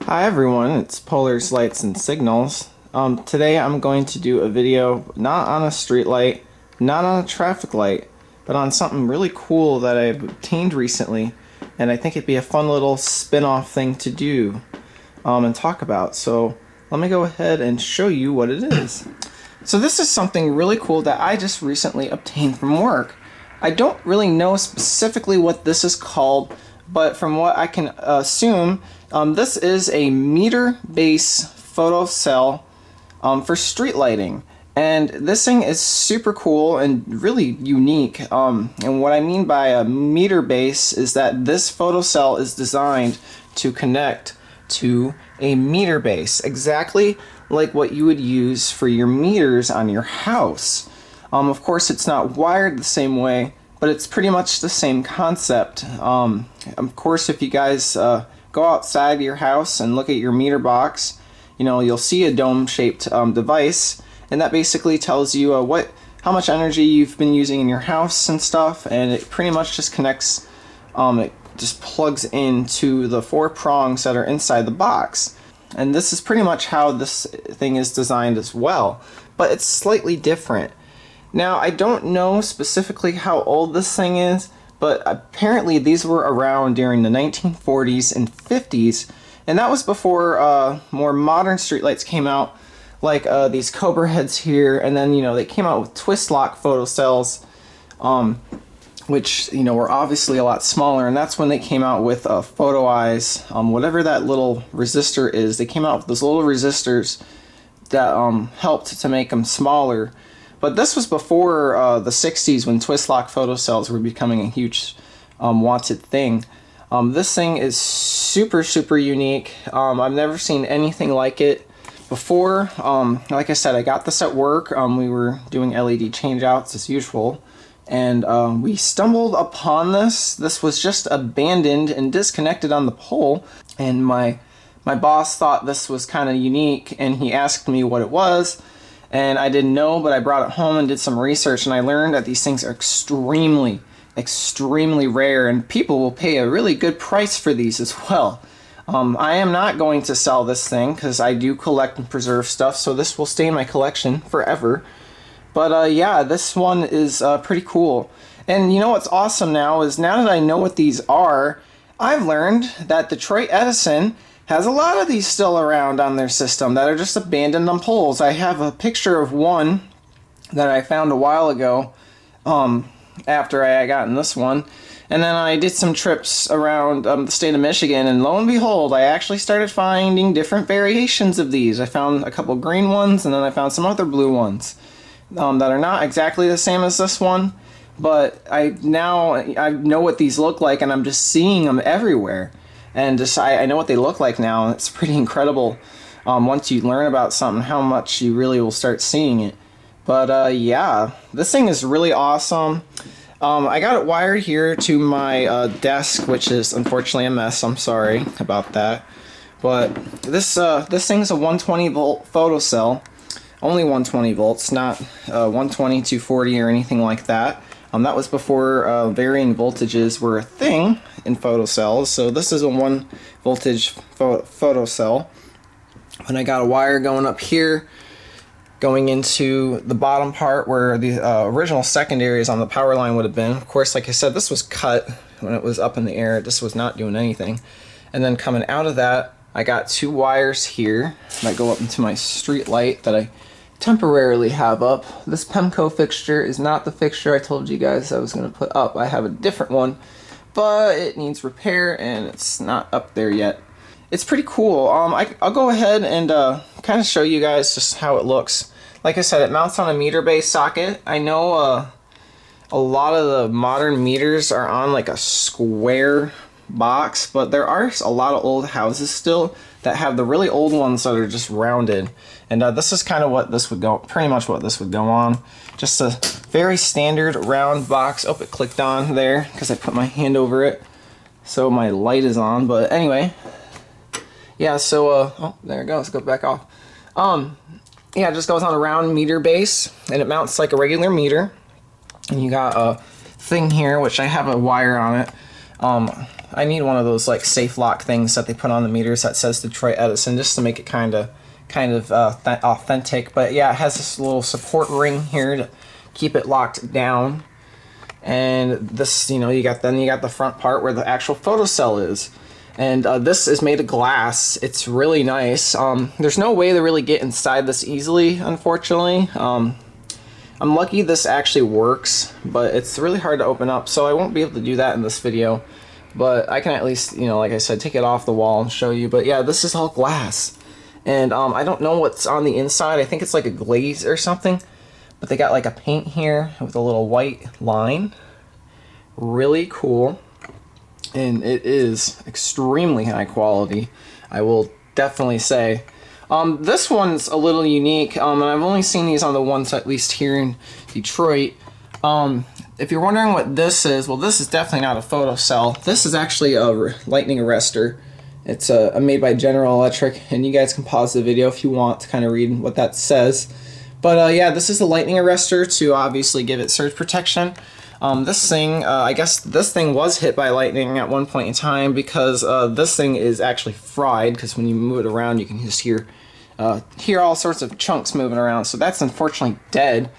Hi everyone, it's Polar's Lights and Signals. Today I'm going to do a video not on a street light, not on a traffic light, but on something really cool that I've obtained recently, and I think it'd be a fun little spin-off thing to do and talk about. So let me go ahead and show you what it is. So this is something really cool that I just recently obtained from work. I don't really know specifically what this is called, but from what I can assume, this is a meter base photocell for street lighting. And this thing is super cool and really unique. And what I mean by a meter base is that this photocell is designed to connect to a meter base, exactly like what you would use for your meters on your house. Of course, it's not wired the same way, but it's pretty much the same concept. Of course, if you guys go outside your house and look at your meter box, you'll see a dome-shaped device, and that basically tells you how much energy you've been using in your house and stuff, and it pretty much just connects, it just plugs into the 4 prongs that are inside the box. And this is pretty much how this thing is designed as well, but it's slightly different. Now, I don't know specifically how old this thing is, but apparently these were around during the 1940s and 50s, and that was before more modern streetlights came out, like these Cobra heads here, and then they came out with twist lock photocells, which were obviously a lot smaller, and that's when they came out with photo eyes, whatever that little resistor is. They came out with those little resistors that helped to make them smaller. But this was before the 60s, when twist lock photocells were becoming a huge wanted thing. This thing is super unique. I've never seen anything like it before. Like I said, I got this at work. We were doing LED changeouts as usual, and we stumbled upon this. This was just abandoned and disconnected on the pole, and my boss thought this was kind of unique, and he asked me what it was. And I didn't know, but I brought it home and did some research, and I learned that these things are extremely rare, and people will pay a really good price for these as well. I am not going to sell this thing because I do collect and preserve stuff, so this will stay in my collection forever. But yeah, this one is pretty cool. And what's awesome now that I know what these are, I've learned that Detroit Edison has a lot of these still around on their system that are just abandoned on poles. I have a picture of one that I found a while ago after I had gotten this one. And then I did some trips around the state of Michigan, and lo and behold, I actually started finding different variations of these. I found a couple green ones, and then I found some other blue ones that are not exactly the same as this one. But I know what these look like, and I'm just seeing them everywhere. And I know what they look like now. It's pretty incredible once you learn about something, how much you really will start seeing it. But yeah, this thing is really awesome. I got it wired here to my desk, which is unfortunately a mess. I'm sorry about that. But this thing's a 120 volt photocell. Only 120 volts, not 120, 240 or anything like that. That was before varying voltages were a thing in photocells, so this is a 1 voltage photocell. And I got a wire going up here, going into the bottom part where the original secondaries on the power line would have been. Of course, like I said, this was cut when it was up in the air. This was not doing anything. And then coming out of that, I got 2 wires here that go up into my street light that I temporarily have up. This Pemco fixture is not the fixture I told you guys I was going to put up. I have a different one, but it needs repair and it's not up there yet. It's pretty cool. I'll go ahead and kind of show you guys just how it looks. Like I said, it mounts on a meter base socket. I know a lot of the modern meters are on like a square box, but there are a lot of old houses still that have the really old ones that are just rounded, and this is kind of what this would go, pretty much what this would go on. Just a very standard round box. Oh, it clicked on there because I put my hand over it, so my light is on. But anyway, yeah. So oh, there it goes. Go back off. Yeah, it just goes on a round meter base, and it mounts like a regular meter. And you got a thing here, which I have a wire on it. I need one of those like safe lock things that they put on the meters that says Detroit Edison, just to make it kind of authentic. But yeah, it has this little support ring here to keep it locked down. And this, you got the front part where the actual photocell is. And this is made of glass. It's really nice. There's no way to really get inside this easily, unfortunately. I'm lucky this actually works, but it's really hard to open up, so I won't be able to do that in this video. But I can at least, like I said, take it off the wall and show you. But yeah, this is all glass. And I don't know what's on the inside. I think it's like a glaze or something. But they got like a paint here with a little white line. Really cool. And it is extremely high quality, I will definitely say. This one's a little unique, and I've only seen these on the ones at least here in Detroit. If you're wondering what this is, well, this is definitely not a photocell. This is actually a lightning arrestor. It's made by General Electric, and you guys can pause the video if you want to kind of read what that says. But yeah, this is a lightning arrestor to obviously give it surge protection. This thing, I guess this thing was hit by lightning at one point in time, because this thing is actually fried, because when you move it around you can just hear all sorts of chunks moving around, so that's unfortunately dead.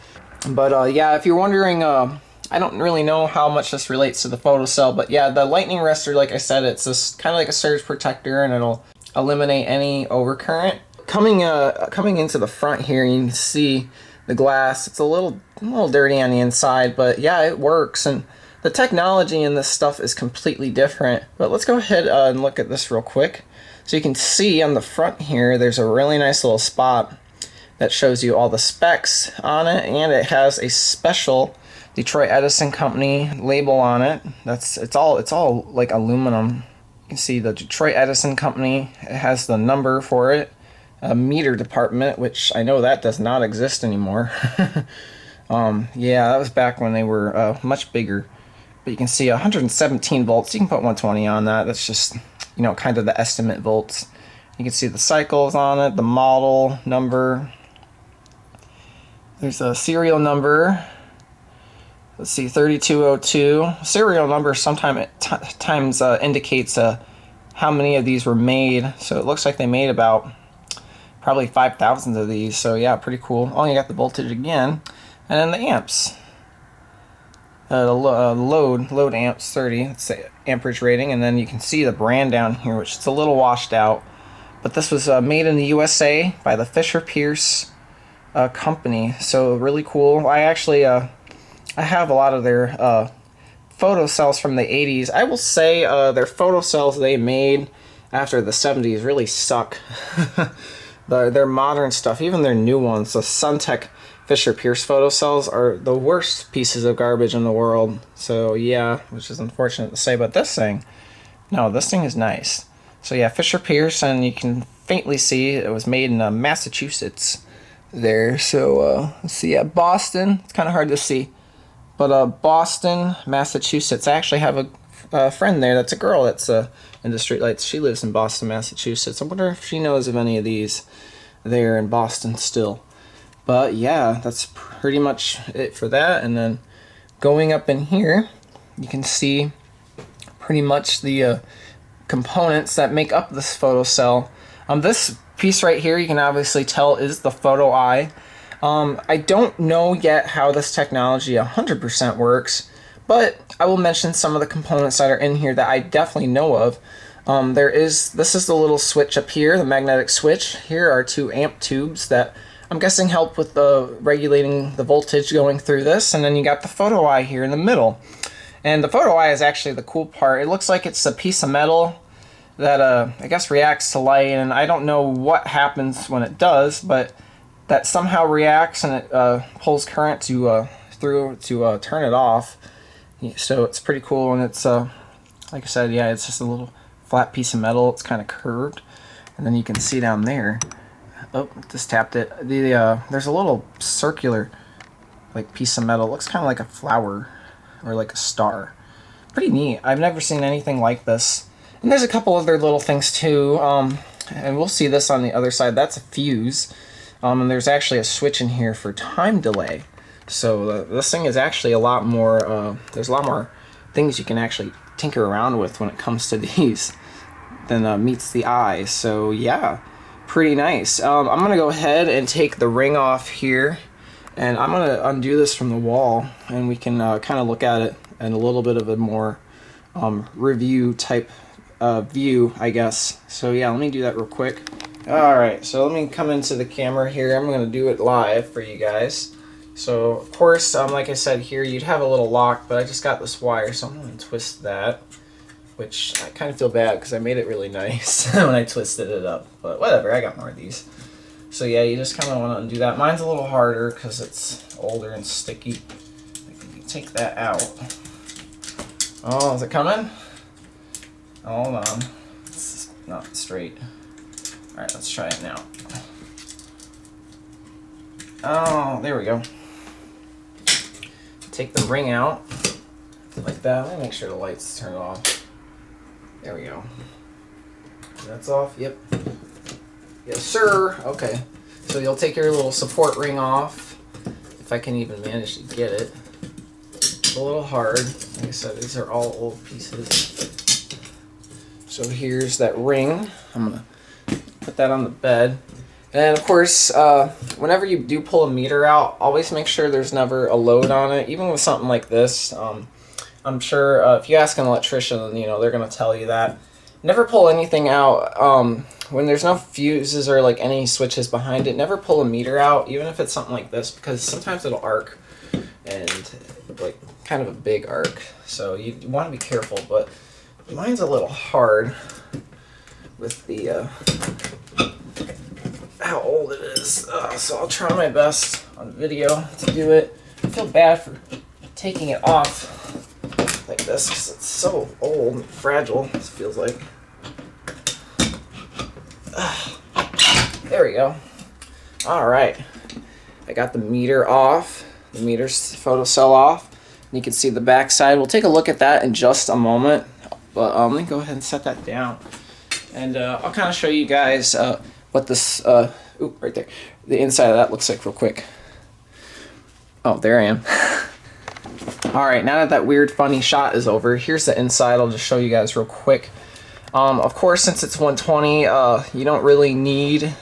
But yeah, if you're wondering, I don't really know how much this relates to the photocell, but yeah, the lightning arrestor, like I said, it's this kind of like a surge protector, and it'll eliminate any overcurrent. Coming into the front here, you can see the glass. It's a little dirty on the inside, but yeah, it works, and the technology in this stuff is completely different. But let's go ahead and look at this real quick. So you can see on the front here, there's a really nice little spot that shows you all the specs on it, and it has a special Detroit Edison Company label on it. It's all like aluminum. You can see the Detroit Edison Company. It has the number for it. A meter department, which I know that does not exist anymore. Yeah, that was back when they were much bigger. But you can see 117 volts. You can put 120 on that. That's just, kind of the estimate volts. You can see the cycles on it, the model number. There's a serial number. Let's see, 3202. Serial number sometimes indicates how many of these were made. So it looks like they made about probably 5,000 of these. So yeah, pretty cool. Oh, you got the voltage again, and then the amps. The load amps 30. It's the amperage rating, and then you can see the brand down here, which is a little washed out. But this was made in the USA by the Fisher-Pierce company. So really cool. I actually I have a lot of their photocells from the 80s. I will say their photocells they made after the 70s really suck. Their modern stuff, even their new ones, the Suntech Fisher-Pierce photocells, are the worst pieces of garbage in the world. So yeah, which is unfortunate to say, but this thing is nice. So yeah, Fisher-Pierce, and you can faintly see it was made in Massachusetts there. So let's see, yeah, Boston. It's kind of hard to see, but Boston, Massachusetts. I actually have a friend there that's a girl that's into streetlights. She lives in Boston, Massachusetts. I wonder if she knows of any of these there in Boston still. But yeah, that's pretty much it for that. And then going up in here, you can see pretty much the components that make up this photocell. This piece right here, you can obviously tell is the photo eye. I don't know yet how this technology 100% works, but I will mention some of the components that are in here that I definitely know of. This is the little switch up here, the magnetic switch. Here are 2 amp tubes that I'm guessing help with regulating the voltage going through this. And then you got the photo eye here in the middle. And the photo eye is actually the cool part. It looks like it's a piece of metal that I guess reacts to light, and I don't know what happens when it does, but that somehow reacts and it pulls current through to turn it off. So it's pretty cool, and it's like I said, yeah, it's just a little flat piece of metal. It's kind of curved, and then you can see down there. Oh, just tapped it. There's a little circular like piece of metal. It looks kind of like a flower or like a star. Pretty neat. I've never seen anything like this. And there's a couple other little things too. And we'll see this on the other side. That's a fuse. And there's actually a switch in here for time delay. So this thing is actually a lot more, there's a lot more things you can actually tinker around with when it comes to these than meets the eye. So yeah, pretty nice. I'm gonna go ahead and take the ring off here, and I'm gonna undo this from the wall, and we can kind of look at it in a little bit of a more review type view, I guess. So yeah, let me do that real quick. Alright, so let me come into the camera here. I'm going to do it live for you guys. So, of course, like I said here, you'd have a little lock, but I just got this wire, so I'm going to twist that. Which, I kind of feel bad because I made it really nice when I twisted it up. But whatever, I got more of these. So yeah, you just kind of want to undo that. Mine's a little harder because it's older and sticky. I can take that out. Oh, is it coming? Hold on. It's not straight. Alright, let's try it now. Oh, there we go. Take the ring out like that. Let me make sure the light's turned off. There we go. That's off. Yep. Yes, sir. Okay. So you'll take your little support ring off, if I can even manage to get it. It's a little hard. Like I said, these are all old pieces. So here's that ring. I'm gonna put that on the bed. And of course, whenever you do pull a meter out, always make sure there's never a load on it. Even with something like this, I'm sure if you ask an electrician, you know, they're gonna tell you that. Never pull anything out when there's no fuses or like any switches behind it. Never pull a meter out, even if it's something like this, because sometimes it'll arc, and like kind of a big arc. So you want to be careful. But mine's a little hard with the how old it is, so I'll try my best on video to do it. I feel bad for taking it off like this because it's so old and fragile, it feels like. There we go. Alright, I got the meter off, the meter's photocell off, and you can see the back side. We'll take a look at that in just a moment, but let me go ahead and set that down, and I'll kind of show you guys what this, ooh, right there, the inside of that looks like real quick. Oh, there I am. Alright, now that that weird funny shot is over, here's the inside. I'll just show you guys real quick. Of course, since it's 120, you don't really need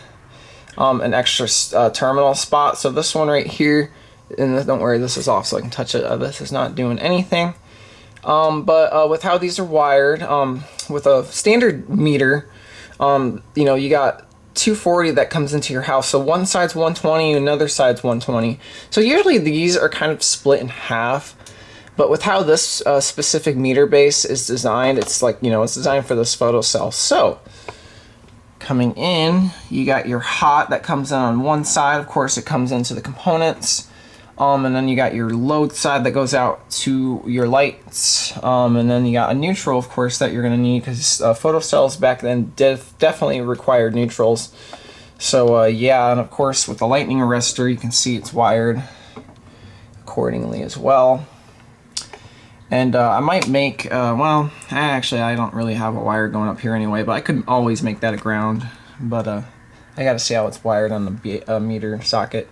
an extra terminal spot. So this one right here, and don't worry, this is off so I can touch it. This is not doing anything. But with how these are wired, with a standard meter, you know, you got 240 that comes into your house. So one side's 120, another side's 120. So usually these are kind of split in half. But with how this specific meter base is designed, it's like, you know, it's designed for this photocell. So coming in, you got your hot that comes in on one side. Of course, it comes into the components. And then you got your load side that goes out to your lights. And then you got a neutral, of course, that you're going to need because photocells back then definitely required neutrals. So yeah, and of course with the lightning arrestor, you can see it's wired accordingly as well. And I might make, well, actually I don't really have a wire going up here anyway, but I could always make that a ground. But I got to see how it's wired on the meter socket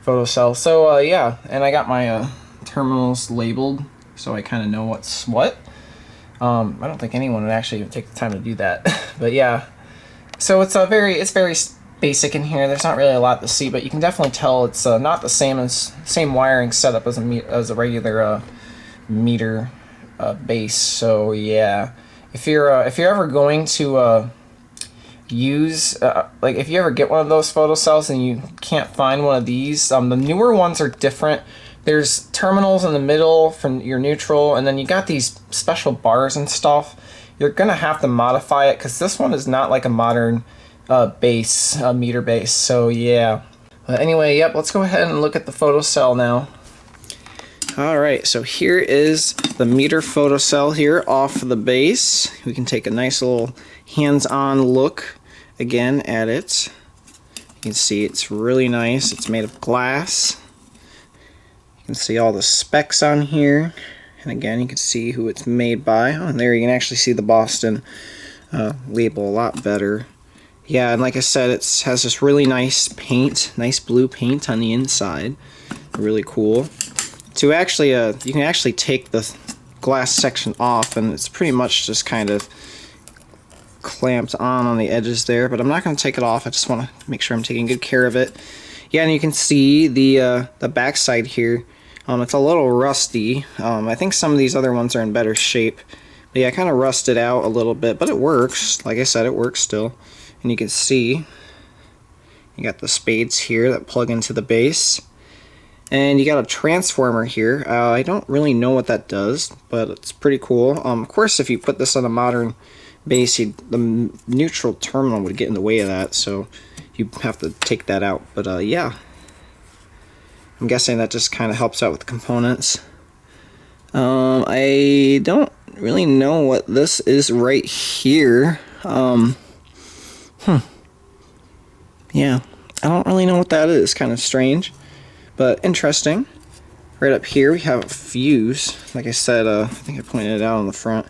photocell. So yeah, and I got my terminals labeled so I kind of know what's what. I don't think anyone would actually even take the time to do that. But yeah, so it's very basic in here. There's not really a lot to see, but you can definitely tell it's not the same wiring setup as a regular meter base. So yeah, if you're ever going to use like if you ever get one of those photocells and you can't find one of these, the newer ones are different. There's terminals in the middle from your neutral, and then you got these special bars and stuff. You're gonna have to modify it because this one is not like a modern base meter base. So yeah, but anyway, yep, let's go ahead and look at the photocell now. Alright, so here is the meter photocell here off the base. We can take a nice little hands-on look again at it. You can see it's really nice. It's made of glass. You can see all the specs on here. And again, you can see who it's made by. Oh, and there you can actually see the Boston label a lot better. Yeah, and like I said, it has this really nice paint, nice blue paint on the inside. Really cool. To actually, you can actually take the glass section off, and it's pretty much just kind of clamped on the edges there, but I'm not going to take it off. I just want to make sure I'm taking good care of it. Yeah, and you can see the backside here. It's a little rusty. I think some of these other ones are in better shape. But yeah, I kind of rusted out a little bit, but it works. Like I said, it works still. And you can see you got the spades here that plug into the base. And you got a transformer here. I don't really know what that does, but it's pretty cool. Of course, if you put this on a modern base, the neutral terminal would get in the way of that, so you have to take that out. But yeah, I'm guessing that just kind of helps out with the components. I don't really know what this is right here. Yeah, I don't really know what that is. Kind of strange, but interesting. Right up here we have a fuse. Like I said, I think I pointed it out on the front.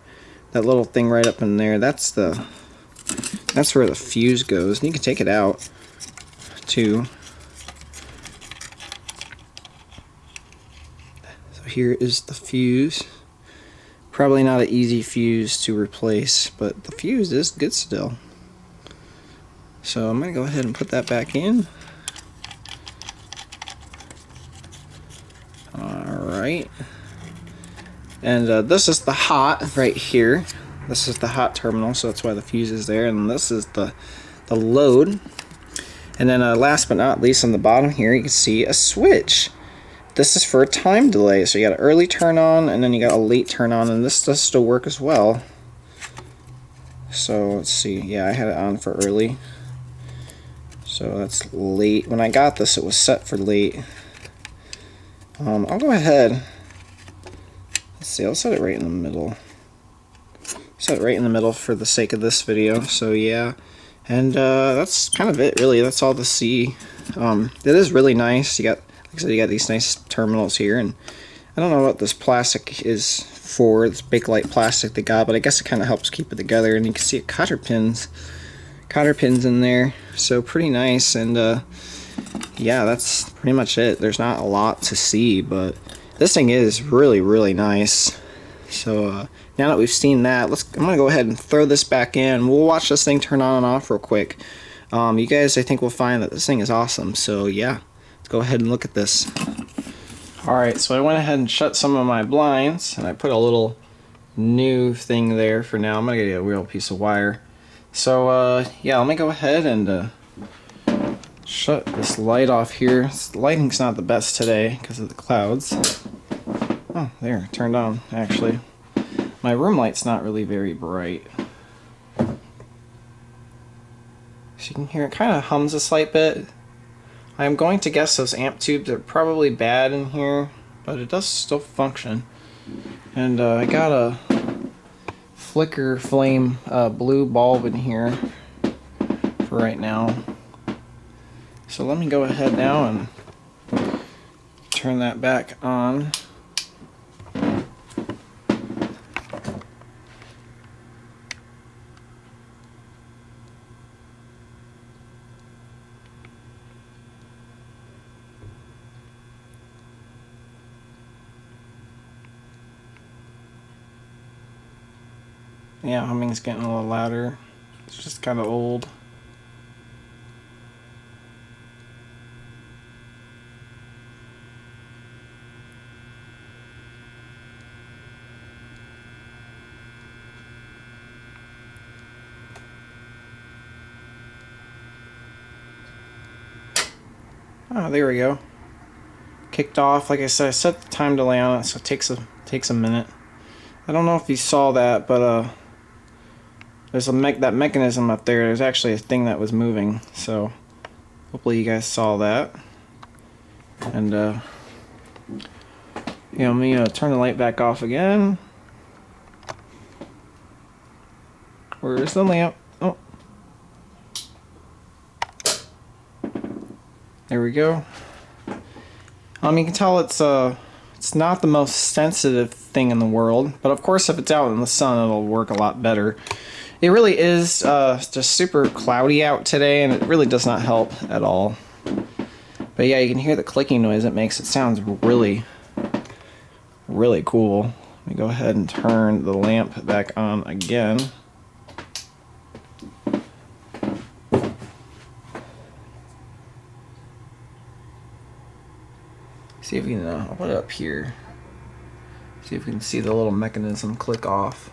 That little thing right up in there, that's where the fuse goes. And you can take it out too. So here is the fuse. Probably not an easy fuse to replace, but the fuse is good still. So I'm going to go ahead and put that back in. Alright. And this is the hot right here. This is the hot terminal, so that's why the fuse is there. And this is the load. And then last but not least, on the bottom here, you can see a switch. This is for a time delay. So you got an early turn on, and then you got a late turn on, and this does still work as well. So let's see. Yeah, I had it on for early. So that's late. When I got this, it was set for late. I'll go ahead. Let's see, I'll set it right in the middle. Set it right in the middle for the sake of this video. So yeah, and that's kind of it really. That's all to see. It is really nice. You got, like I said, you got these nice terminals here, and I don't know what this plastic is for. It's Bakelite plastic they got, but I guess it kind of helps keep it together. And you can see cotter pins in there. So pretty nice. And yeah, that's pretty much it. There's not a lot to see, but this thing is really, really nice. So now that we've seen that, I'm gonna go ahead and throw this back in. We'll watch this thing turn on and off real quick. You guys, I think, will find that this thing is awesome. So yeah, let's go ahead and look at this. Alright, so I went ahead and shut some of my blinds, and I put a little new thing there for now. I'm gonna get a real piece of wire. So yeah, let me go ahead and shut this light off here. The lighting's not the best today because of the clouds. Oh, there, turned on actually. My room light's not really very bright. So you can hear it kind of hums a slight bit. I'm going to guess those amp tubes are probably bad in here, but it does still function. And I got a flicker flame blue bulb in here for right now. So let me go ahead now and turn that back on. Yeah, humming's getting a little louder. It's just kind of old. Oh, there we go. Kicked off. Like I said, I set the time delay on it, so it takes a minute. I don't know if you saw that, but there's that mechanism up there. There's actually a thing that was moving, so hopefully you guys saw that. And yeah, let me turn the light back off again. Where's the lamp? Oh, there we go. You can tell it's not the most sensitive thing in the world, but of course if it's out in the sun it'll work a lot better. It really is just super cloudy out today, and it really does not help at all. But yeah, you can hear the clicking noise it makes. It sounds really, really cool. Let me go ahead and turn the lamp back on again. See if we can, I'll put it up here. See if we can see the little mechanism click off.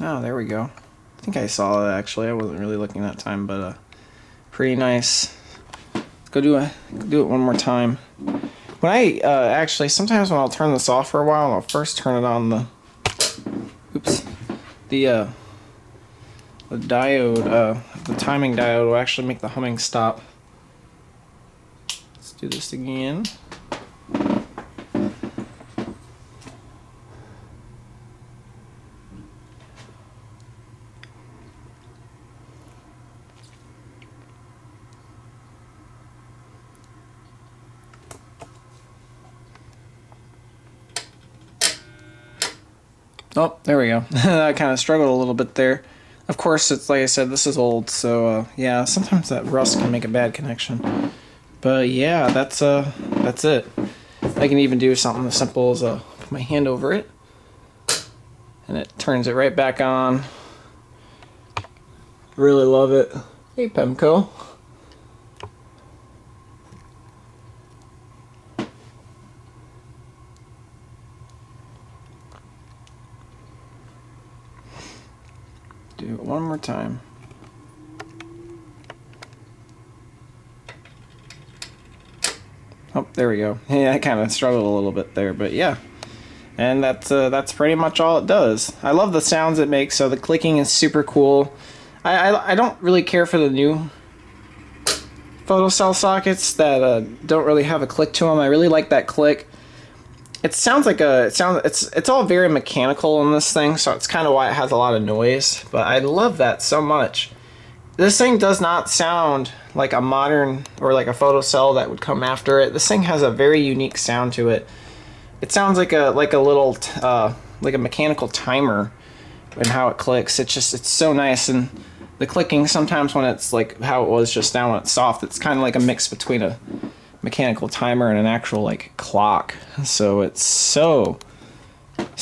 Oh, there we go. I think I saw it actually. I wasn't really looking that time, but pretty nice. Let's go do it one more time. When I actually, sometimes when I'll turn this off for a while, I'll first turn it on the diode, the timing diode will actually make the humming stop. Let's do this again. Oh, there we go. I kind of struggled a little bit there. Of course, it's like I said, this is old, so yeah, sometimes that rust can make a bad connection. But yeah, that's it. I can even do something as simple as put my hand over it, and it turns it right back on. Really love it. Hey, Pemco. Do it one more time. Oh, there we go. Yeah, I kind of struggled a little bit there, but yeah. And that's pretty much all it does. I love the sounds it makes, so the clicking is super cool. I don't really care for the new photocell sockets that don't really have a click to them. I really like that click. It sounds like it's all very mechanical in this thing, so it's kind of why it has a lot of noise, but I love that so much. This thing does not sound like a modern or like a photocell that would come after it. This thing has a very unique sound to it. It sounds like a little like a mechanical timer and how it clicks. It's so nice, and the clicking sometimes when it's like how it was just now when it's soft, it's kind of like a mix between a mechanical timer and an actual like clock. So it's so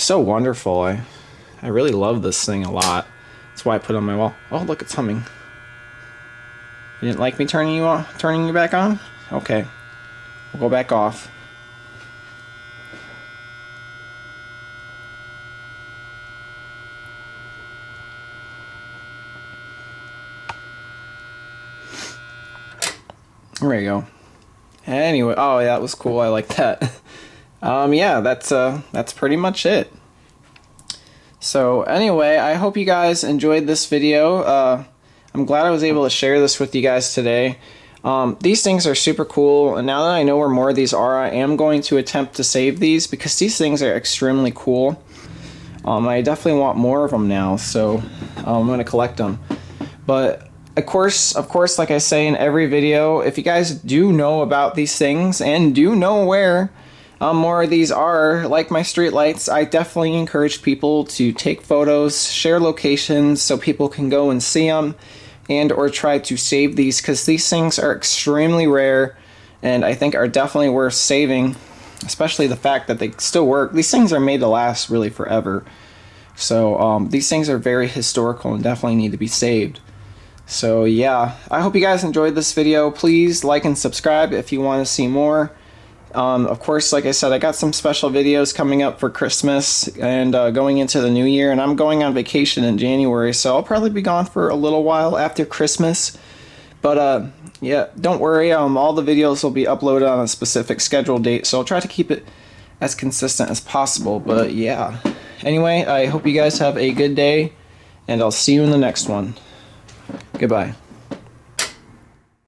wonderful. I really love this thing a lot. That's why I put it on my wall. Oh, look, it's humming. You didn't like me turning you back on? Okay, we'll go back off. There you go. Anyway, oh yeah, that was cool. I like that. Yeah, that's pretty much it. So anyway, I hope you guys enjoyed this video. I'm glad I was able to share this with you guys today. These things are super cool, and now that I know where more of these are, I am going to attempt to save these because these things are extremely cool. I definitely want more of them now, so I'm going to collect them. But of course, like I say in every video, if you guys do know about these things and do know where more of these are, like my street lights, I definitely encourage people to take photos, share locations so people can go and see them, and or try to save these, because these things are extremely rare and I think are definitely worth saving, especially the fact that they still work. These things are made to last really forever. So these things are very historical and definitely need to be saved. So yeah, I hope you guys enjoyed this video. Please like and subscribe if you want to see more. Of course, like I said, I got some special videos coming up for Christmas and going into the new year, and I'm going on vacation in January, so I'll probably be gone for a little while after Christmas. But yeah, don't worry, all the videos will be uploaded on a specific scheduled date, so I'll try to keep it as consistent as possible. But yeah, anyway, I hope you guys have a good day, and I'll see you in the next one. Goodbye.